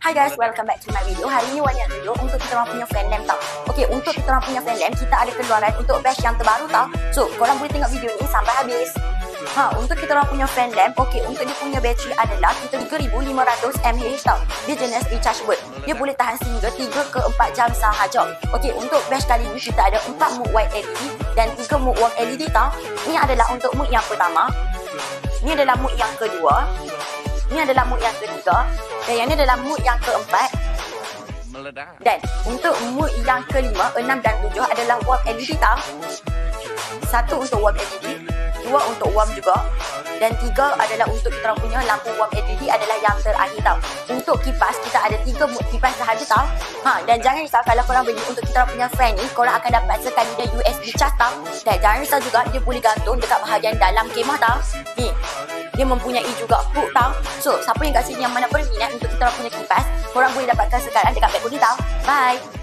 Hi guys, welcome back to my video. Hari ni Wan yang video untuk kita orang punya fan lamp tau. Okay, untuk kita orang punya fan lamp, kita ada keluaran untuk batch yang terbaru tau. So, korang boleh tengok video ni sampai habis. Untuk kita orang punya fan lamp, okay, untuk dia punya bateri adalah 3500 mAh tau. Dia jenis rechargeable. Dia boleh tahan sehingga 3 ke 4 jam sahaja. Okay, untuk batch kali ni kita ada 4 mode white LED dan 3 mode warm LED tau. Ini adalah untuk mode yang pertama. Ini adalah mode yang kedua. Ini adalah mode yang ketiga. Dan yang ni adalah mode yang keempat. Dan untuk mode yang kelima, 6 dan 7 adalah warm LED tau. 1 untuk warm LED, 2 untuk warm juga, dan 3 adalah untuk kita orang punya lampu warm LED adalah yang terakhir tau. Untuk kipas, kita ada 3 mode kipas sahaja tau. Dan jangan risau kalau korang beli untuk kita orang punya fan ni, korang akan dapat sekali dia USB charge tau. Dan jangan risau juga dia boleh gantung dekat bahagian dalam kemah tau. Ni, dia mempunyai juga hook tau. So, siapa yang kat sini yang mana berminat untuk kita orang punya kipas, korang boleh dapatkan sekarang dekat Blackberry tau. Bye!